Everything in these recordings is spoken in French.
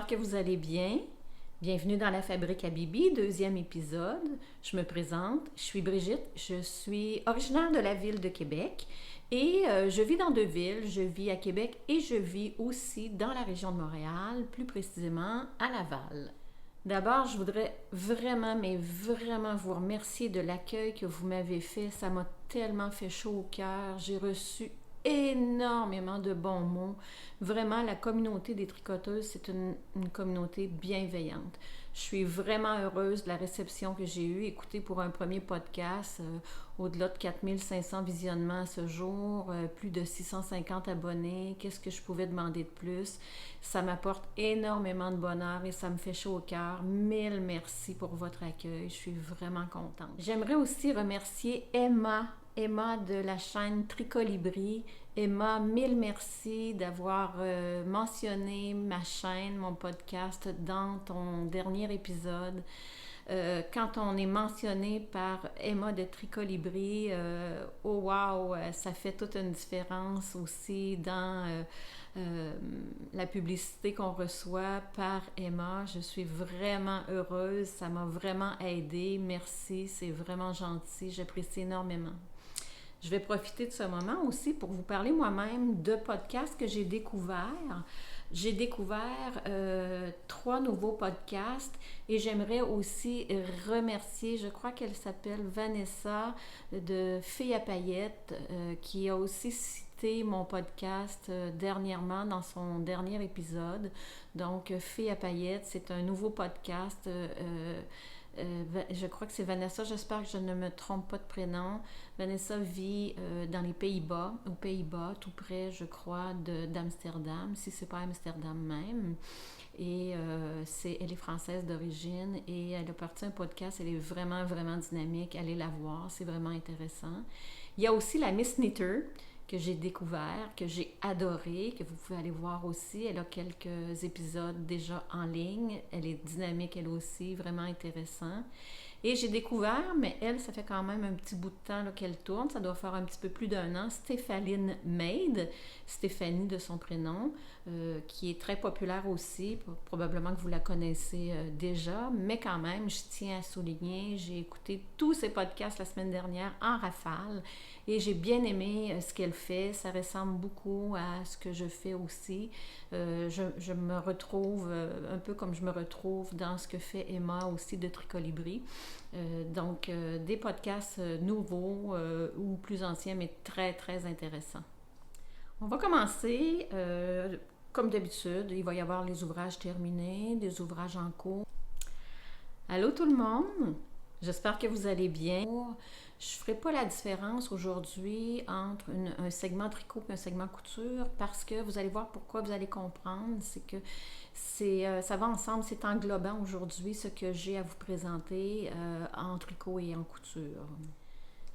j'espère que vous allez bien. Bienvenue dans la Fabrique à Bibi, deuxième épisode. Je me présente, je suis Brigitte, je suis originaire de la ville de Québec et je vis dans deux villes. Je vis à Québec et je vis aussi dans la région de Montréal, plus précisément à Laval. D'abord, je voudrais vraiment vous remercier de l'accueil que vous m'avez fait. Ça m'a tellement fait chaud au cœur. J'ai reçu énormément de bons mots. Vraiment, la communauté des tricoteuses, c'est une communauté bienveillante. Je suis vraiment heureuse de la réception que j'ai eue. Écoutez, pour un premier podcast, au-delà de 4500 visionnements à ce jour, plus de 650 abonnés. Qu'est-ce que je pouvais demander de plus? Ça m'apporte énormément de bonheur et ça me fait chaud au cœur. Mille merci pour votre accueil. Je suis vraiment contente. J'aimerais aussi remercier Emma de la chaîne Tricolibri. Emma, mille merci d'avoir mentionné ma chaîne, mon podcast dans ton dernier épisode. Quand on est mentionné par Emma de Tricolibri, oh wow, ça fait toute une différence aussi dans la publicité qu'on reçoit par Emma. Je suis vraiment heureuse, ça m'a vraiment aidée. Merci, c'est vraiment gentil, j'apprécie énormément. Je vais profiter de ce moment aussi pour vous parler moi-même de podcasts que j'ai découverts. J'ai découvert 3 nouveaux podcasts et j'aimerais aussi remercier, je crois qu'elle s'appelle Vanessa de Filles à paillettes, qui a aussi cité mon podcast dernièrement dans son dernier épisode. Donc, Filles à paillettes, c'est un nouveau podcast. Je crois que c'est Vanessa, j'espère que je ne me trompe pas de prénom. Vanessa vit dans les Pays-Bas, aux Pays-Bas, tout près, je crois, d'Amsterdam, si c'est pas Amsterdam même. Et elle est française d'origine et elle a parti un podcast, elle est vraiment dynamique, allez la voir, c'est vraiment intéressant. Il y a aussi la Miss Knitter, que j'ai découvert, que j'ai adoré, que vous pouvez aller voir aussi. Elle a quelques épisodes déjà en ligne. Elle est dynamique, elle aussi, vraiment intéressant. Et j'ai découvert, mais elle, ça fait quand même un petit bout de temps là, qu'elle tourne. Ça doit faire un petit peu plus d'un an. Stéphaline Maid, Stéphanie de son prénom, qui est très populaire aussi. Probablement que vous la connaissez déjà. Mais quand même, je tiens à souligner, j'ai écouté tous ses podcasts la semaine dernière en rafale. Et j'ai bien aimé ce qu'elle fait. Ça ressemble beaucoup à ce que je fais aussi. Je me retrouve un peu comme je me retrouve dans ce que fait Emma aussi de Tricolibri. Donc, des podcasts nouveaux ou plus anciens, mais très intéressants. On va commencer. Comme d'habitude, il va y avoir les ouvrages terminés, des ouvrages en cours. Allô tout le monde! J'espère que vous allez bien. Je ne ferai pas la différence aujourd'hui entre un segment tricot et un segment couture parce que vous allez voir pourquoi, vous allez comprendre. C'est que ça va ensemble, c'est englobant aujourd'hui ce que j'ai à vous présenter en tricot et en couture.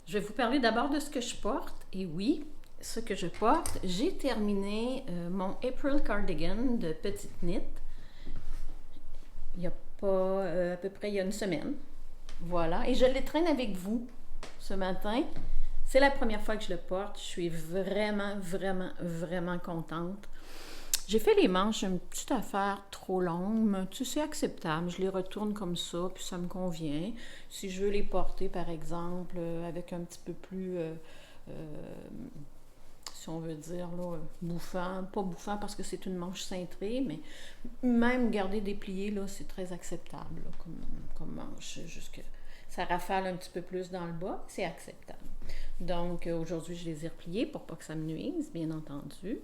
Je vais vous parler d'abord de ce que je porte. Et oui, ce que je porte, j'ai terminé mon April Cardigan de Petite Knit. Il n'y a pas à peu près il y a une semaine. Voilà, et je le traîne avec vous ce matin. C'est la première fois que je le porte. Je suis vraiment contente. J'ai fait les manches, une petite affaire trop longue, mais c'est acceptable. Je les retourne comme ça, puis ça me convient. Si je veux les porter, par exemple, avec un petit peu plus, si on veut dire, là, bouffant. Pas bouffant parce que c'est une manche cintrée, mais même garder déplié, là, c'est très acceptable là, comme manche. Jusque ça rafale un petit peu plus dans le bas, c'est acceptable. Donc, aujourd'hui, je les ai repliés pour pas que ça me nuise, bien entendu.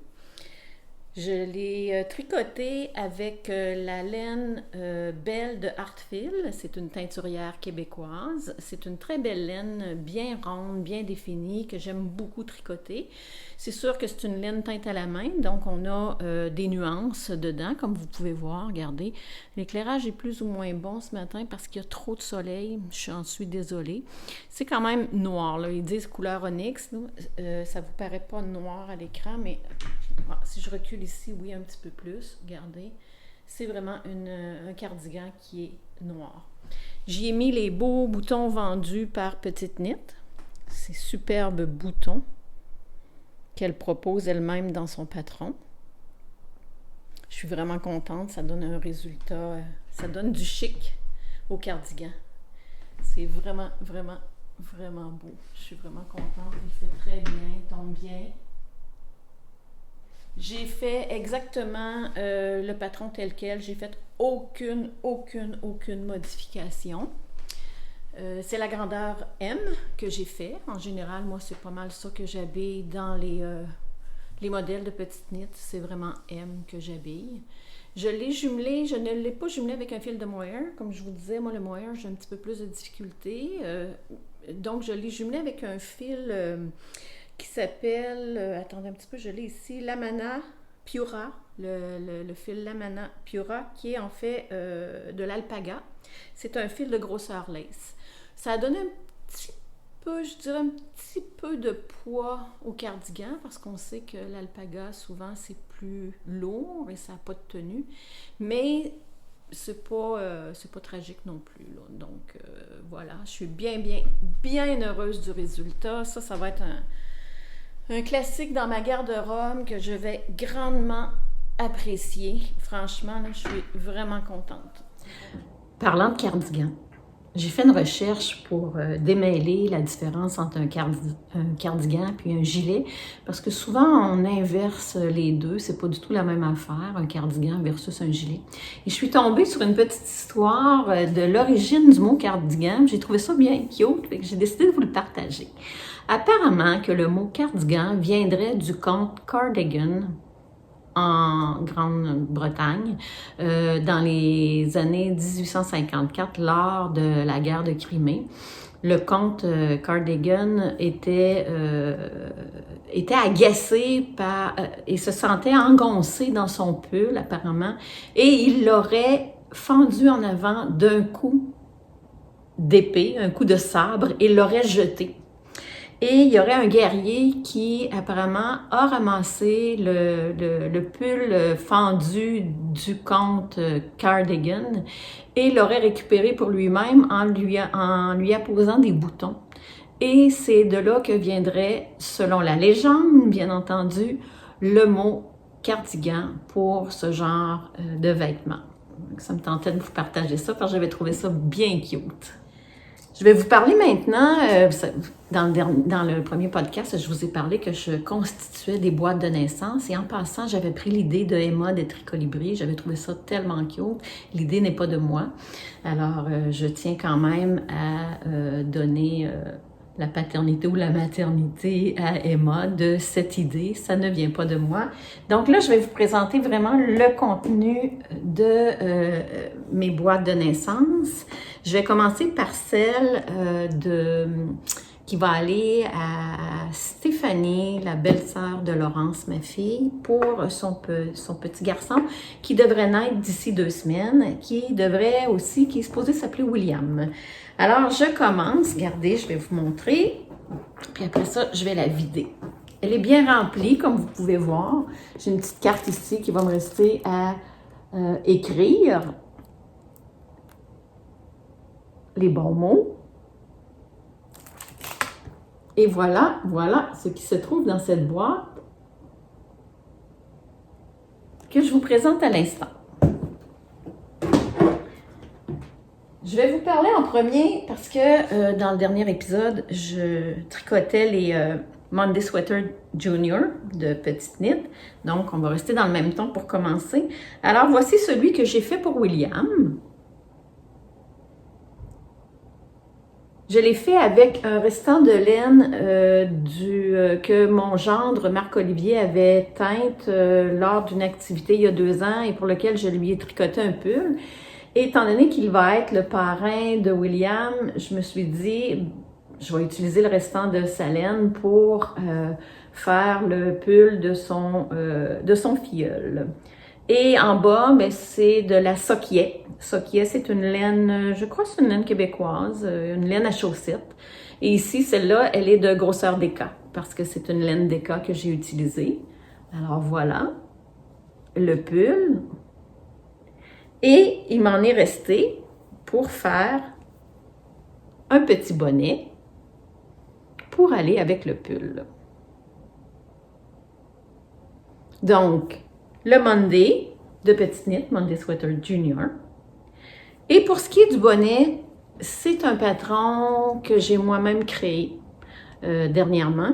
Je l'ai tricoté avec la laine Belle de Artfil. C'est une teinturière québécoise. C'est une très belle laine, bien ronde, bien définie, que j'aime beaucoup tricoter. C'est sûr que c'est une laine teinte à la main, donc on a des nuances dedans, comme vous pouvez voir. Regardez, l'éclairage est plus ou moins bon ce matin parce qu'il y a trop de soleil. J'en suis désolée. C'est quand même noir, là. Ils disent couleur onyx. Ça vous paraît pas noir à l'écran, mais si je recule ici, oui, un petit peu plus. Regardez, c'est vraiment un cardigan qui est noir. J'y ai mis les beaux boutons vendus par Petite Knit. Ces superbes boutons qu'elle propose elle-même dans son patron. Je suis vraiment contente, ça donne un résultat, ça donne du chic au cardigan. C'est vraiment, vraiment, vraiment beau. Je suis vraiment contente, il fait très bien, il tombe bien. J'ai fait exactement le patron tel quel, j'ai fait aucune modification. C'est la grandeur M que j'ai fait. En général, moi, c'est pas mal ça que j'habille dans les modèles de petites knits. C'est vraiment M que j'habille. Je l'ai jumelé, je ne l'ai pas jumelé avec un fil de mohair. Comme je vous disais, moi, le mohair, j'ai un petit peu plus de difficulté. Donc, je l'ai jumelé avec un fil qui s'appelle, attendez un petit peu, je l'ai ici, Lamana Piura. Le fil Lamana Piura, qui est en fait de l'alpaga. C'est un fil de grosseur lace. Ça a donné un petit peu, je dirais un petit peu de poids au cardigan parce qu'on sait que l'alpaga, souvent, c'est plus lourd et ça n'a pas de tenue. Mais c'est pas tragique non plus. Là. Donc, voilà, je suis bien heureuse du résultat. Ça va être un classique dans ma garde-robe que je vais grandement apprécier. Franchement, là, je suis vraiment contente. Parlant de cardigan, j'ai fait une recherche pour démêler la différence entre un cardigan puis un gilet, parce que souvent on inverse les deux, c'est pas du tout la même affaire, un cardigan versus un gilet. Et je suis tombée sur une petite histoire de l'origine du mot cardigan, j'ai trouvé ça bien cute, fait que j'ai décidé de vous le partager. Apparemment que le mot cardigan viendrait du conte Cardigan, en Grande-Bretagne dans les années 1854 lors de la guerre de Crimée. Le comte Cardigan était agacé et se sentait engoncé dans son pull apparemment et il l'aurait fendu en avant d'un coup d'épée, un coup de sabre et l'aurait jeté. Et il y aurait un guerrier qui, apparemment, a ramassé le pull fendu du comte Cardigan et l'aurait récupéré pour lui-même en lui apposant des boutons. Et c'est de là que viendrait, selon la légende, bien entendu, le mot cardigan pour ce genre de vêtements. Donc, ça me tentait de vous partager ça parce que j'avais trouvé ça bien cute. Je vais vous parler maintenant, dans le premier podcast, je vous ai parlé que je constituais des boîtes de naissance et en passant, j'avais pris l'idée de Emma des Tricolibri. J'avais trouvé ça tellement cute. L'idée n'est pas de moi. Alors, je tiens quand même à donner la paternité ou la maternité à Emma de cette idée. Ça ne vient pas de moi. Donc là, je vais vous présenter vraiment le contenu de mes boîtes de naissance. Je vais commencer par celle qui va aller à Stéphanie, la belle-sœur de Laurence, ma fille, pour son petit garçon qui devrait naître d'ici 2 semaines, qui est supposé s'appeler William. Alors, je commence. Regardez, je vais vous montrer. Puis après ça, je vais la vider. Elle est bien remplie, comme vous pouvez voir. J'ai une petite carte ici qui va me rester à écrire les bons mots. Et voilà ce qui se trouve dans cette boîte que je vous présente à l'instant. Je vais vous parler en premier parce que dans le dernier épisode, je tricotais les Monday Sweater Junior de Petite Knit. Donc, on va rester dans le même ton pour commencer. Alors, voici celui que j'ai fait pour William. Je l'ai fait avec un restant de laine que mon gendre Marc-Olivier avait teinte lors d'une activité il y a 2 ans et pour lequel je lui ai tricoté un pull. Et étant donné qu'il va être le parrain de William, je me suis dit, je vais utiliser le restant de sa laine pour faire le pull de son filleul. Et en bas, ben, c'est de la Soquiet. Soquiet, c'est une laine, je crois que c'est une laine québécoise, une laine à chaussettes. Et ici, celle-là, elle est de grosseur DK, parce que c'est une laine DK que j'ai utilisée. Alors voilà, le pull. Et il m'en est resté pour faire un petit bonnet pour aller avec le pull. Donc, le Monday, de Petite Knit, Monday Sweater Junior. Et pour ce qui est du bonnet, c'est un patron que j'ai moi-même créé dernièrement,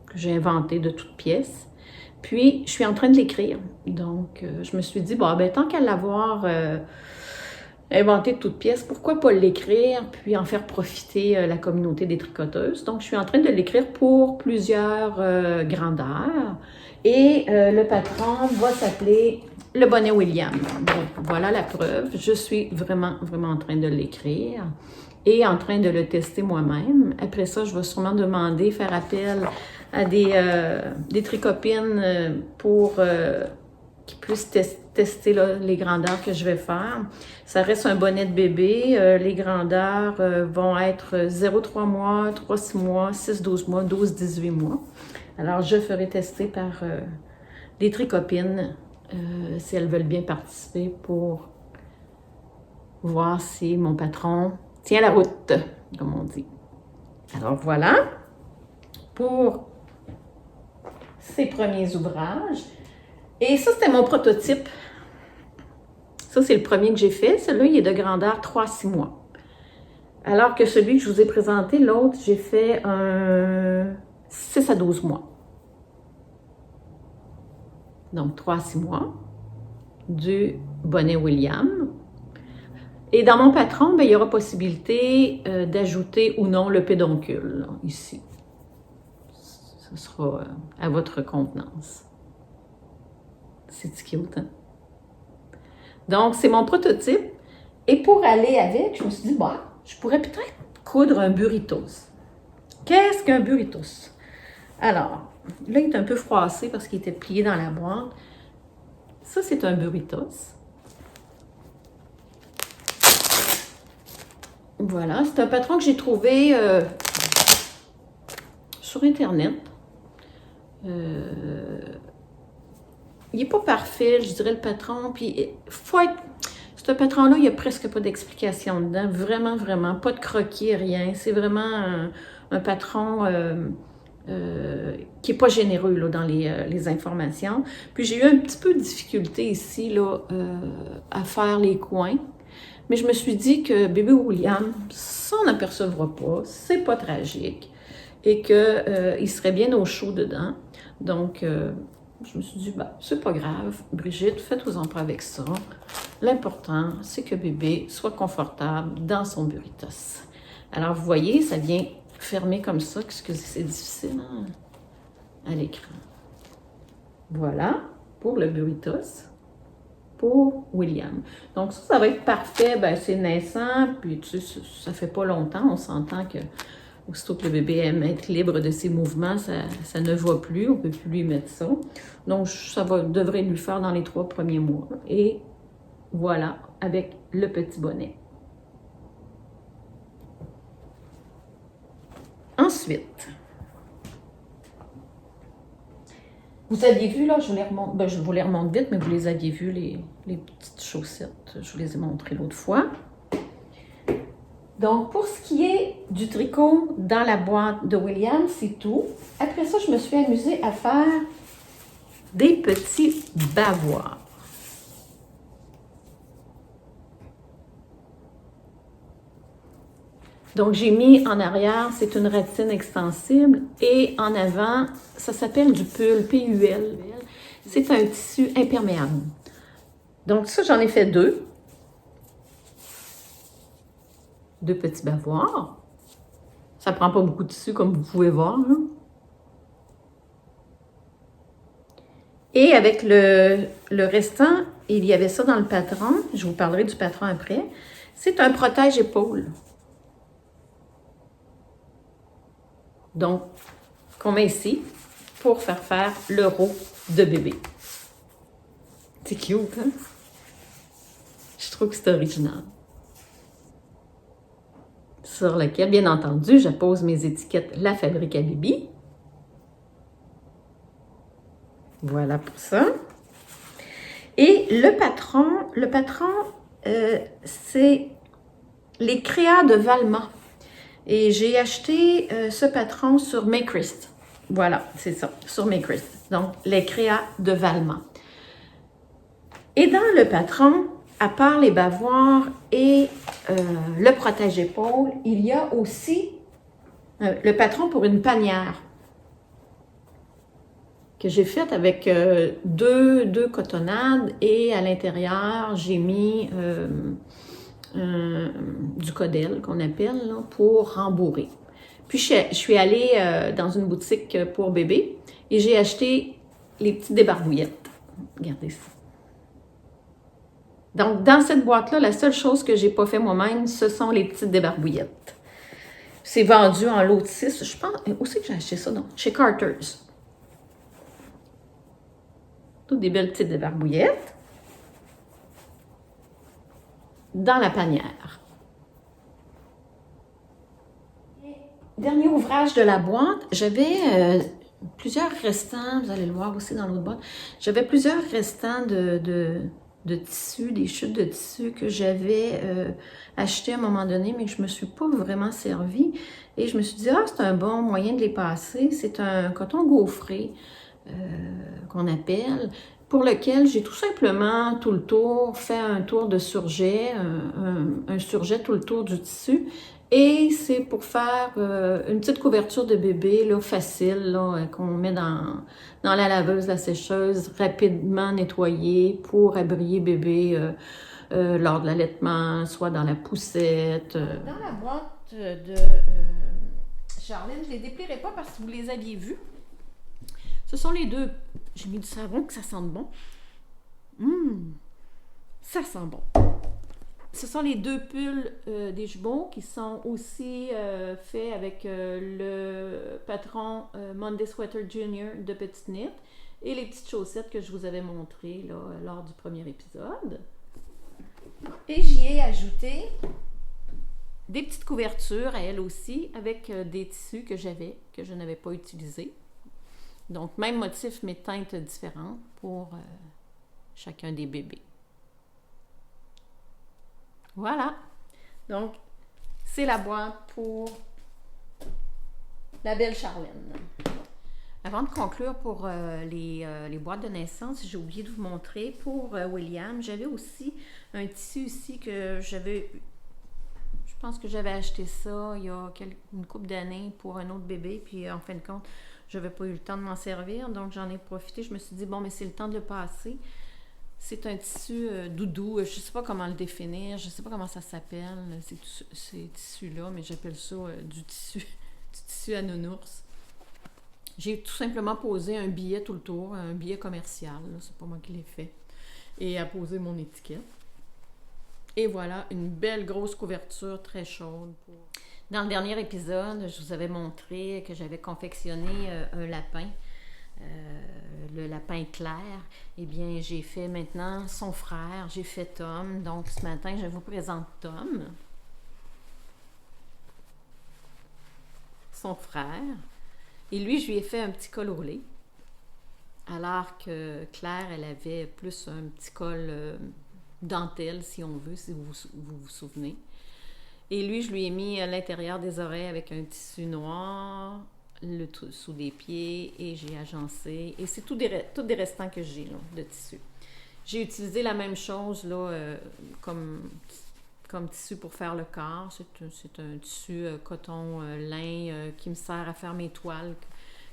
que j'ai inventé de toutes pièces. Puis, je suis en train de l'écrire. Donc, je me suis dit, bon, ben, tant qu'à l'avoir inventé de toutes pièces, pourquoi pas l'écrire, puis en faire profiter la communauté des tricoteuses. Donc, je suis en train de l'écrire pour plusieurs grandeurs. Et le patron va s'appeler le bonnet William. Donc, voilà la preuve. Je suis vraiment, vraiment en train de l'écrire et en train de le tester moi-même. Après ça, je vais sûrement demander, faire appel à des tricopines pour qui puissent tester là, les grandeurs que je vais faire. Ça reste un bonnet de bébé. Les grandeurs vont être 0,3 mois, 3,6 mois, 6,12 mois, 12,18 mois. Alors, je ferai tester par des tricopines si elles veulent bien participer pour voir si mon patron tient la route, comme on dit. Alors, voilà pour ces premiers ouvrages. Et ça, c'était mon prototype. Ça, c'est le premier que j'ai fait. Celui-là, il est de grandeur 3-6 mois. Alors que celui que je vous ai présenté, l'autre, j'ai fait un 6 à 12 mois. Donc, 3-6 mois du bonnet William. Et dans mon patron, bien, il y aura possibilité d'ajouter ou non le pédoncule, là, ici. Ce sera à votre contenance. C'est cute, hein? Donc, c'est mon prototype. Et pour aller avec, je me suis dit, bah, je pourrais peut-être coudre un burritos. Qu'est-ce qu'un burritos? Alors, là, il est un peu froissé parce qu'il était plié dans la boîte. Ça, c'est un burritos. Voilà, c'est un patron que j'ai trouvé sur Internet. Il n'est pas parfait, je dirais, le patron. Puis, ce patron-là, il n'y a presque pas d'explication dedans. Vraiment, vraiment. Pas de croquis, rien. C'est vraiment un patron qui n'est pas généreux là, dans les informations. Puis, j'ai eu un petit peu de difficulté ici là, à faire les coins. Mais je me suis dit que bébé William s'en apercevra pas. C'est pas tragique. Et qu'il serait bien au chaud dedans. Donc, je me suis dit, bah, c'est pas grave, Brigitte, faites-vous-en pas avec ça. L'important, c'est que bébé soit confortable dans son burritos. Alors, vous voyez, ça vient fermer comme ça. Excusez, c'est difficile hein, à l'écran. Voilà, pour le burritos, pour William. Donc, ça va être parfait. Ben, c'est naissant, puis tu sais, ça fait pas longtemps. On s'entend que aussitôt que le bébé aime être libre de ses mouvements, ça ne va plus, on ne peut plus lui mettre ça. Donc, ça devrait lui faire dans les 3 premiers mois. Et voilà, avec le petit bonnet. Ensuite, vous aviez vu, là, je vous les remonte vite, mais vous les aviez vus, les petites chaussettes. Je vous les ai montrées l'autre fois. Donc, pour ce qui est du tricot dans la boîte de William, c'est tout. Après ça, je me suis amusée à faire des petits bavoirs. Donc, j'ai mis en arrière, c'est une ratine extensible, et en avant, ça s'appelle du pull, PUL. C'est un tissu imperméable. Donc, ça, j'en ai fait 2. 2 petits bavoirs. Ça prend pas beaucoup de tissu, comme vous pouvez voir. Hein? Et avec le restant, il y avait ça dans le patron. Je vous parlerai du patron après. C'est un protège-épaule. Donc, qu'on met ici pour faire le rot de bébé. C'est cute, hein? Je trouve que c'est original. Sur lequel, bien entendu, je pose mes étiquettes La Fabrique à Bibi. Voilà pour ça. Et le patron, c'est les Créas de Valma. Et j'ai acheté ce patron sur Makerist. Voilà, c'est ça, sur Makerist. Donc, les Créas de Valma. Et dans le patron, à part les bavoirs et le protège-épaule, il y a aussi le patron pour une panière que j'ai faite avec deux cotonnades et à l'intérieur, j'ai mis du codelle qu'on appelle là, pour rembourrer. Puis je suis allée dans une boutique pour bébé et j'ai acheté les petites débarbouillettes. Regardez ça. Donc, dans cette boîte-là, la seule chose que je n'ai pas fait moi-même, ce sont les petites débarbouillettes. C'est vendu en lot de 6. Je pense, où c'est que j'ai acheté ça? Non, chez Carter's. Toutes des belles petites débarbouillettes. Dans la panière. Dernier ouvrage de la boîte, j'avais plusieurs restants, vous allez le voir aussi dans l'autre boîte, j'avais plusieurs restants de tissu, des chutes de tissu que j'avais acheté à un moment donné, mais que je ne me suis pas vraiment servi. Et je me suis dit, ah, c'est un bon moyen de les passer. C'est un coton gaufré qu'on appelle, pour lequel j'ai tout simplement tout le tour fait un tour de surjet, un surjet tout le tour du tissu. Et c'est pour faire une petite couverture de bébé là, facile qu'on met dans la laveuse, la sécheuse, rapidement nettoyée pour abriter bébé lors de l'allaitement, soit dans la poussette. Dans la boîte de Charlène, je ne les déplierai pas parce que vous les aviez vus. Ce sont les deux. J'ai mis du savon que ça sente bon. Ça sent bon. Ce sont les deux pulls des Jubon qui sont aussi faits avec le patron Monday Sweater Junior de Petite Knit et les petites chaussettes que je vous avais montrées là, lors du premier épisode. Et j'y ai ajouté des petites couvertures à elles aussi avec des tissus que je n'avais pas utilisés. Donc, même motif, mais teintes différentes pour chacun des bébés. Voilà. Donc, c'est la boîte pour la belle Charlène. Avant de conclure pour les boîtes de naissance, j'ai oublié de vous montrer pour William. J'avais aussi un tissu ici que j'avais... Je pense que j'avais acheté ça il y a une couple d'années pour un autre bébé. Puis, en fin de compte, je n'avais pas eu le temps de m'en servir. Donc, j'en ai profité. Je me suis dit, bon, mais c'est le temps de le passer. C'est un tissu doudou, je ne sais pas comment le définir, je ne sais pas comment ça s'appelle, ces tissus-là, mais j'appelle ça du tissu à nounours. J'ai tout simplement posé un billet tout le tour, un billet commercial, c'est pas moi qui l'ai fait, et à poser mon étiquette. Et voilà, une belle grosse couverture très chaude. Dans le dernier épisode, je vous avais montré que j'avais confectionné un lapin. Le lapin clair, eh bien, j'ai fait maintenant son frère, j'ai fait Tom. Donc, ce matin, je vous présente Tom, son frère. Et lui, je lui ai fait un petit col roulé, alors que Claire, elle avait plus un petit col dentelle, si on veut, si vous souvenez. Et lui, je lui ai mis à l'intérieur des oreilles avec un tissu noir, le tout sous les pieds et j'ai agencé. Et c'est tous des restants que j'ai là, de tissu. J'ai utilisé la même chose là, comme tissu pour faire le corps. C'est un tissu coton lin qui me sert à faire mes toiles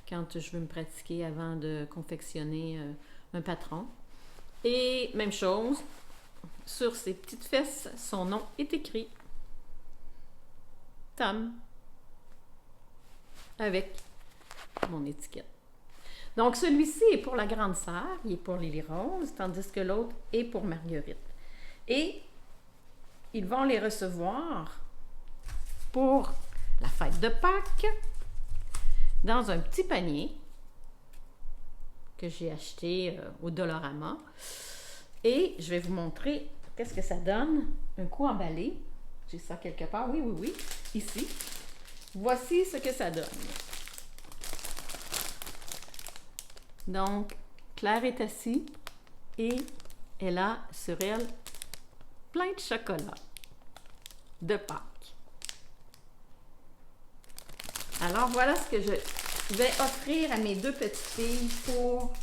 quand je veux me pratiquer avant de confectionner un patron. Et même chose, sur ses petites fesses, son nom est écrit. Tom. Avec mon étiquette. Donc, celui-ci est pour la grande sœur, il est pour Lily Rose, tandis que l'autre est pour Marguerite. Et ils vont les recevoir pour la fête de Pâques dans un petit panier que j'ai acheté au Dollarama. Et je vais vous montrer qu'est-ce que ça donne, un coup emballé. J'ai ça quelque part, oui, ici. Voici ce que ça donne. Donc, Claire est assise et elle a sur elle plein de chocolat de Pâques. Alors, voilà ce que je vais offrir à mes deux petites filles pour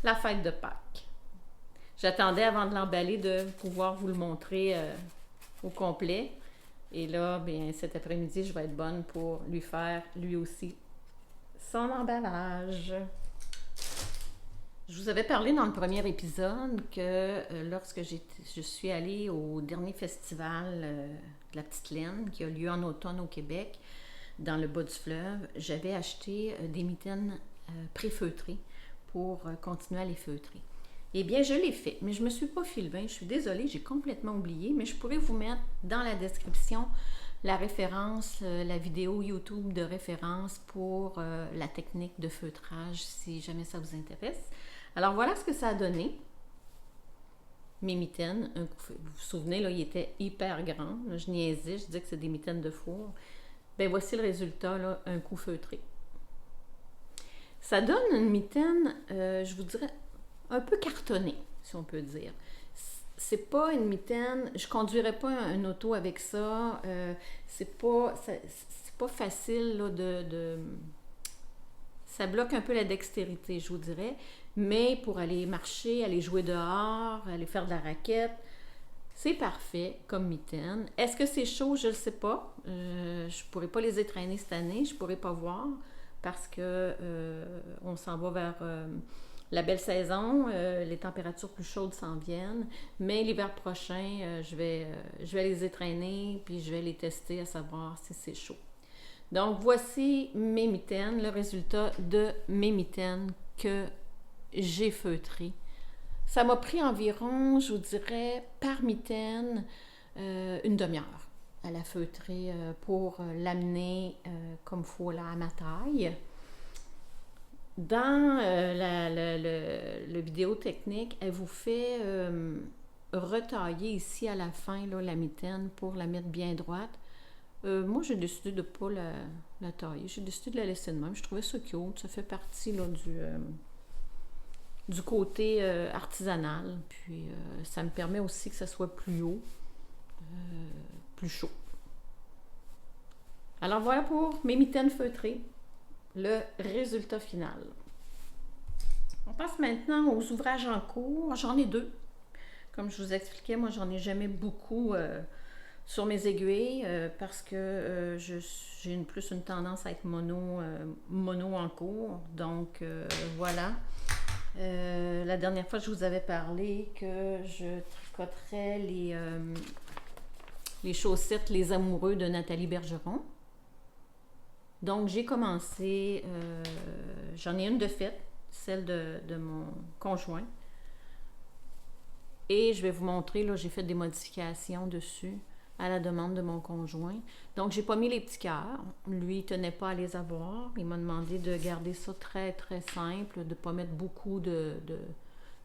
la fête de Pâques. J'attendais avant de l'emballer de pouvoir vous le montrer au complet. Et là, bien, cet après-midi, je vais être bonne pour lui faire, lui aussi, son emballage. Je vous avais parlé dans le premier épisode que lorsque je suis allée au dernier festival de la Petite Laine qui a lieu en automne au Québec, dans le bas du fleuve, j'avais acheté des mitaines pré-feutrées pour continuer à les feutrer. Eh bien, je l'ai fait, mais je ne me suis pas filmée. Je suis désolée, j'ai complètement oublié, mais je pourrais vous mettre dans la description la référence, la vidéo YouTube de référence pour la technique de feutrage, si jamais ça vous intéresse. Alors, voilà ce que ça a donné. Mes mitaines, vous vous souvenez, là, ils étaient hyper grands. Là, je niaisais, je disais que c'est des mitaines de four. Bien, voici le résultat, là, un coup feutré. Ça donne une mitaine, je vous dirais, un peu cartonnée, si on peut dire. C'est pas une mitaine, je conduirais pas un auto avec ça. C'est pas facile là, ça bloque un peu la dextérité, je vous dirais. Mais pour aller marcher, aller jouer dehors, aller faire de la raquette, c'est parfait comme mitaine. Est-ce que c'est chaud? Je ne le sais pas. Je ne pourrais pas les étraîner cette année. Je ne pourrais pas voir parce que on s'en va vers la belle saison. Les températures plus chaudes s'en viennent. Mais l'hiver prochain, je vais les étraîner puis je vais les tester à savoir si c'est chaud. Donc, voici mes mitaines, le résultat de mes mitaines que j'ai feutrées. Ça m'a pris environ, je vous dirais, par mitaine, une demi-heure à la feutrer pour l'amener comme il faut là, à ma taille. Dans le vidéo technique, elle vous fait retailler ici à la fin là, la mitaine pour la mettre bien droite. Moi, j'ai décidé de ne pas la tailler. J'ai décidé de la laisser de même. Je trouvais ça cute. Ça fait partie là, du côté artisanal. Puis, ça me permet aussi que ça soit plus haut, plus chaud. Alors, voilà pour mes mitaines feutrées. Le résultat final. On passe maintenant aux ouvrages en cours. J'en ai 2. Comme je vous expliquais, moi, j'en ai jamais beaucoup sur mes aiguilles parce que j'ai plus une tendance à être mono en cours. Donc, voilà. La dernière fois, je vous avais parlé que je tricoterais les chaussettes Les Amoureux de Nathalie Bergeron. Donc, j'ai commencé, j'en ai une de faite, celle de mon conjoint. Et je vais vous montrer, là, j'ai fait des modifications dessus à la demande de mon conjoint. Donc, j'ai pas mis les petits cœurs. Lui, il tenait pas à les avoir. Il m'a demandé de garder ça très, très simple, de pas mettre beaucoup de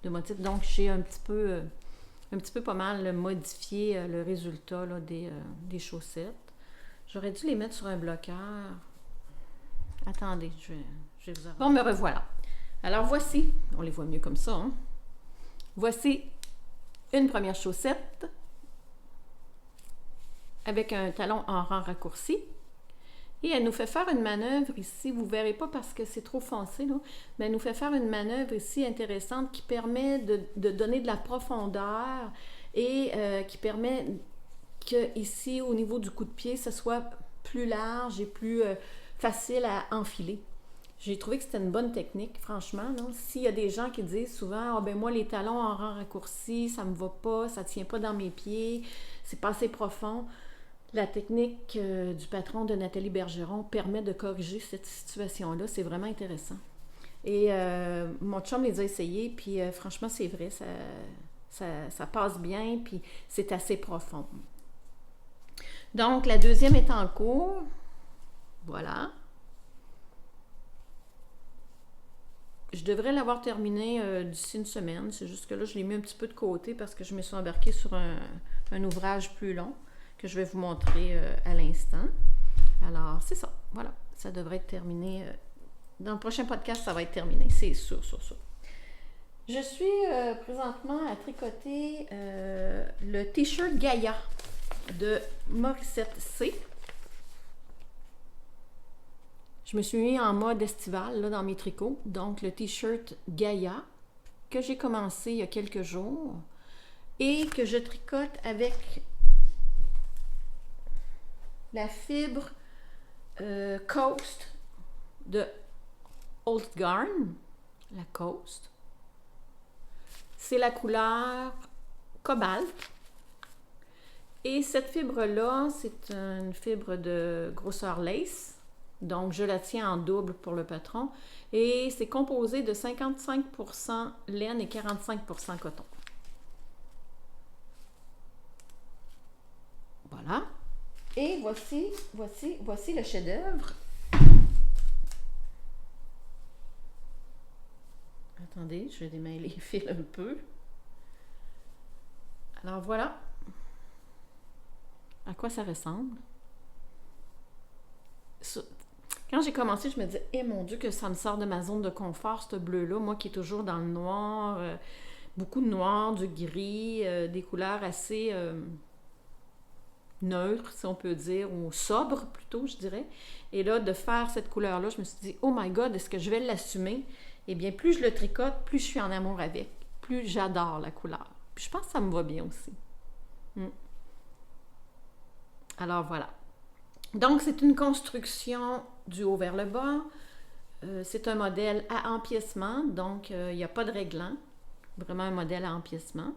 motifs. Donc, j'ai un petit peu pas mal modifié le résultat là, des chaussettes. J'aurais dû les mettre sur un bloqueur. Attendez, je vais vous avoir. Bon, me revoilà. Alors, voici, on les voit mieux comme ça, hein? Voici une première chaussette avec un talon en rang raccourci. Et elle nous fait faire une manœuvre ici, vous ne verrez pas parce que c'est trop foncé, là, mais elle nous fait faire une manœuvre ici intéressante qui permet de donner de la profondeur et qui permet que ici, au niveau du coup de pied, ça soit plus large et plus facile à enfiler. J'ai trouvé que c'était une bonne technique, franchement. S'il y a des gens qui disent souvent « Ah ben moi, les talons en rang raccourci, ça ne me va pas, ça ne tient pas dans mes pieds, c'est pas assez profond », la technique du patron de Nathalie Bergeron permet de corriger cette situation-là. C'est vraiment intéressant. Et mon chum les a essayés, puis franchement, c'est vrai, ça passe bien, puis c'est assez profond. Donc, la deuxième est en cours. Voilà. Je devrais l'avoir terminé d'ici une semaine. C'est juste que là, je l'ai mis un petit peu de côté parce que je me suis embarquée sur un ouvrage plus long que je vais vous montrer à l'instant. Alors, c'est ça. Voilà. Ça devrait être terminé. Dans le prochain podcast, ça va être terminé. C'est sûr. Je suis présentement à tricoter le t-shirt Gaïa de Morissette C. Je me suis mis en mode estival là, dans mes tricots. Donc, le t-shirt Gaïa. que j'ai commencé il y a quelques jours et que je tricote avec la fibre Coast de Old Garn, la Coast. C'est la couleur cobalt. Et cette fibre-là, c'est une fibre de grosseur lace. Donc, je la tiens en double pour le patron. Et c'est composé de 55% laine et 45% coton. Voilà. Et voici le chef-d'œuvre. Attendez, je vais démêler les fils un peu. Alors voilà à quoi ça ressemble. Quand j'ai commencé, je me disais, eh mon Dieu, que ça me sort de ma zone de confort, ce bleu-là. Moi qui est toujours dans le noir, beaucoup de noir, du gris, des couleurs assez neutres, si on peut dire, ou sobres plutôt, je dirais. Et là, de faire cette couleur-là, je me suis dit, oh my God, est-ce que je vais l'assumer? Eh bien, plus je le tricote, plus je suis en amour avec, plus j'adore la couleur. Puis je pense que ça me va bien aussi. Alors voilà. Donc, c'est une construction du haut vers le bas. C'est un modèle à empiècement, donc il n'y a pas de réglant. Vraiment un modèle à empiècement.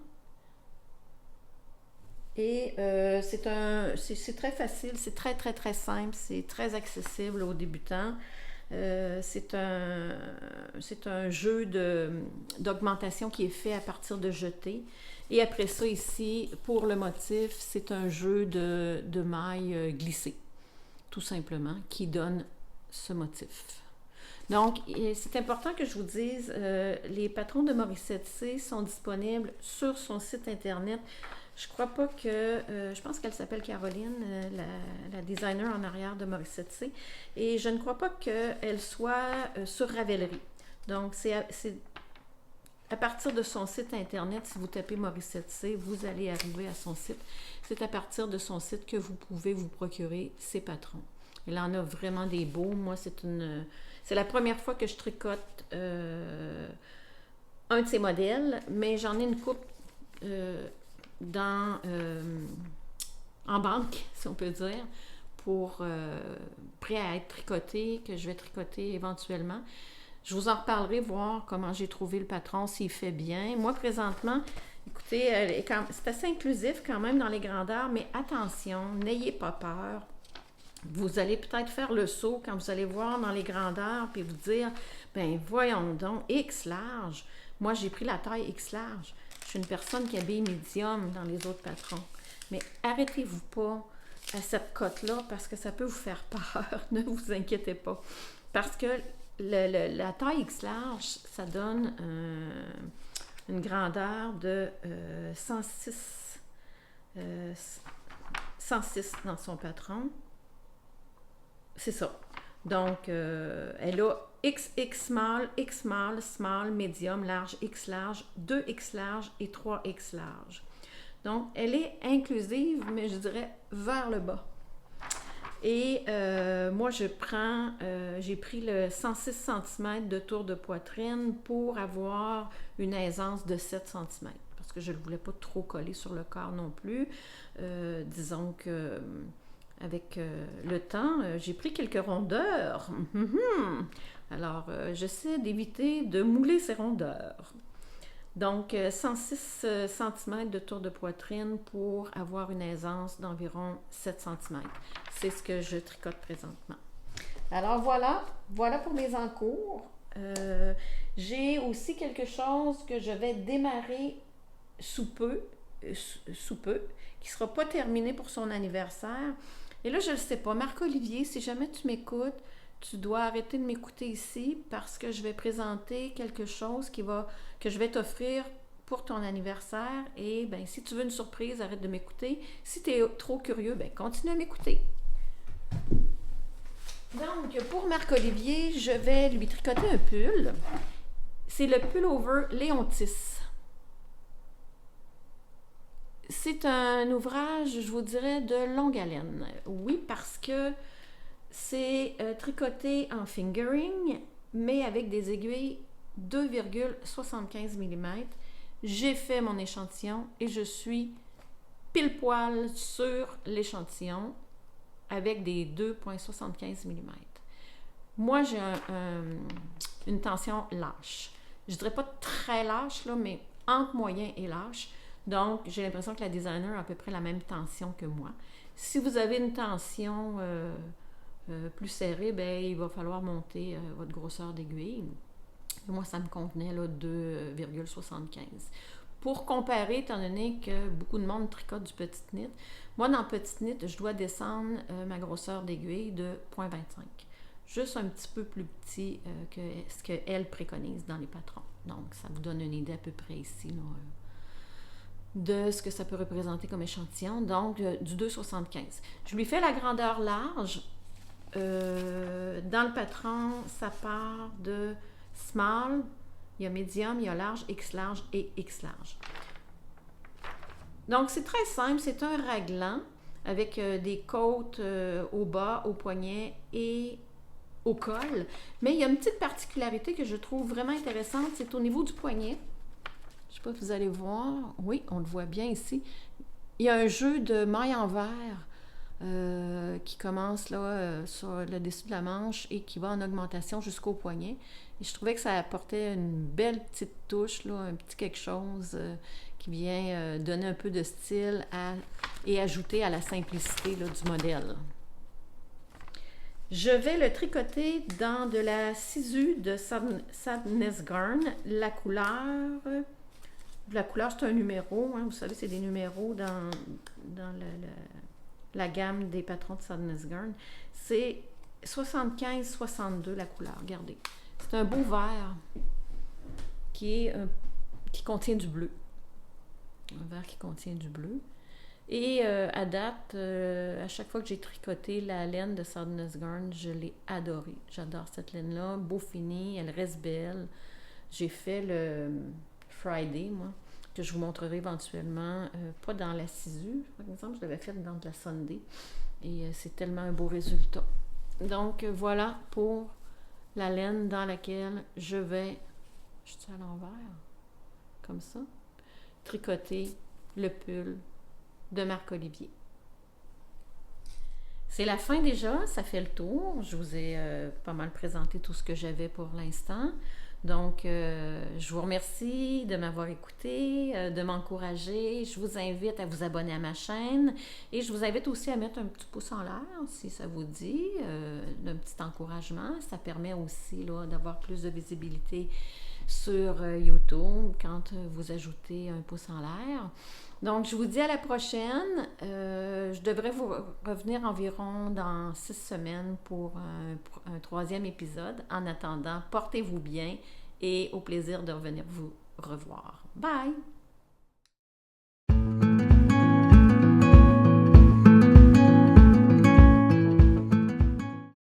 Et c'est très facile, c'est très, très, très simple, c'est très accessible aux débutants. C'est un jeu d'augmentation qui est fait à partir de jetés. Et après ça, ici, pour le motif, c'est un jeu de mailles glissées, tout simplement, qui donne ce motif. Donc, c'est important que je vous dise, les patrons de Morissette C sont disponibles sur son site internet. Je crois pas que... je pense qu'elle s'appelle Caroline, la designer en arrière de Morissette C. Et je ne crois pas qu'elle soit sur Ravelry. Donc, c'est à partir de son site internet, si vous tapez Morissette C, vous allez arriver à son site. C'est à partir de son site que vous pouvez vous procurer ces patrons. Elle en a vraiment des beaux. Moi, c'est la première fois que je tricote un de ces modèles, mais j'en ai une coupe en banque, si on peut dire, prêt à être tricoté, que je vais tricoter éventuellement. Je vous en reparlerai, voir comment j'ai trouvé le patron, s'il fait bien. Moi, présentement, écoutez, c'est assez inclusif quand même dans les grandeurs, mais attention, n'ayez pas peur. Vous allez peut-être faire le saut quand vous allez voir dans les grandeurs puis vous dire, ben voyons donc, X large. Moi, j'ai pris la taille X large. Je suis une personne qui habille médium dans les autres patrons. Mais arrêtez-vous pas à cette cote-là parce que ça peut vous faire peur. Ne vous inquiétez pas. Parce que la taille X large, ça donne une grandeur de 106 dans son patron. C'est ça. Donc, elle a XX small, X small, small, medium, large, X large, 2X large et 3X large. Donc, elle est inclusive, mais je dirais vers le bas. Et moi, j'ai pris le 106 cm de tour de poitrine pour avoir une aisance de 7 cm. Parce que je ne le voulais pas trop coller sur le corps non plus. Disons que... Avec le temps, j'ai pris quelques rondeurs. Alors, j'essaie d'éviter de mouler ces rondeurs. Donc, 106 cm de tour de poitrine pour avoir une aisance d'environ 7 cm. C'est ce que je tricote présentement. Alors, voilà pour mes encours. J'ai aussi quelque chose que je vais démarrer sous peu, qui ne sera pas terminé pour son anniversaire. Et là, je ne le sais pas. Marc-Olivier, si jamais tu m'écoutes, tu dois arrêter de m'écouter ici parce que je vais présenter quelque chose que je vais t'offrir pour ton anniversaire. Et bien, si tu veux une surprise, arrête de m'écouter. Si tu es trop curieux, bien, continue à m'écouter. Donc, pour Marc-Olivier, je vais lui tricoter un pull. C'est le pullover Léontis. C'est un ouvrage, je vous dirais, de longue haleine. Oui, parce que c'est tricoté en fingering, mais avec des aiguilles 2,75 mm. J'ai fait mon échantillon et je suis pile poil sur l'échantillon avec des 2,75 mm. Moi, j'ai une tension lâche. Je dirais pas très lâche, là, mais entre moyen et lâche. Donc, j'ai l'impression que la designer a à peu près la même tension que moi. Si vous avez une tension plus serrée, ben, il va falloir monter votre grosseur d'aiguille. Moi, ça me convenait là, 2,75. Pour comparer, étant donné que beaucoup de monde tricote du petit knit, moi, dans petit knit, je dois descendre ma grosseur d'aiguille de 0,25. Juste un petit peu plus petit que ce qu'elle préconise dans les patrons. Donc, ça vous donne une idée à peu près ici là, de ce que ça peut représenter comme échantillon. Donc, du 2,75. Je lui fais la grandeur large. Dans le patron, ça part de small, il y a medium, il y a large, X large et X large. Donc, c'est très simple. C'est un raglan avec des côtes au bas, au poignet et au col. Mais il y a une petite particularité que je trouve vraiment intéressante. C'est au niveau du poignet. Je ne sais pas si vous allez voir. Oui, on le voit bien ici. Il y a un jeu de mailles en verre qui commence là sur le dessus de la manche et qui va en augmentation jusqu'au poignet. Et je trouvais que ça apportait une belle petite touche, là, un petit quelque chose qui vient donner un peu de style et ajouter à la simplicité là, du modèle. Je vais le tricoter dans de la Sisu de Sadness Garn. La couleur, c'est un numéro. Hein, vous savez, c'est des numéros dans la gamme des patrons de Sadness Garn. C'est 75-62 la couleur. Regardez. C'est un beau vert qui contient du bleu. Un vert qui contient du bleu. Et à date, à chaque fois que j'ai tricoté la laine de Sadness Garn, je l'ai adorée. J'adore cette laine-là. Beau fini, elle reste belle. J'ai fait le Friday, moi, que je vous montrerai éventuellement. Pas dans la Sisu, par exemple. Je l'avais fait dans de la Sunday. Et c'est tellement un beau résultat. Donc, voilà pour la laine dans laquelle je vais, je suis à l'envers, comme ça, tricoter le pull de Marc-Olivier. C'est la fin déjà, ça fait le tour. Je vous ai pas mal présenté tout ce que j'avais pour l'instant. Donc, je vous remercie de m'avoir écouté, de m'encourager. Je vous invite à vous abonner à ma chaîne et je vous invite aussi à mettre un petit pouce en l'air si ça vous dit, d'un petit encouragement. Ça permet aussi là, d'avoir plus de visibilité sur YouTube quand vous ajoutez un pouce en l'air. Donc, je vous dis à la prochaine. Je devrais vous revenir environ dans 6 semaines pour un 3e épisode. En attendant, portez-vous bien et au plaisir de revenir vous revoir. Bye!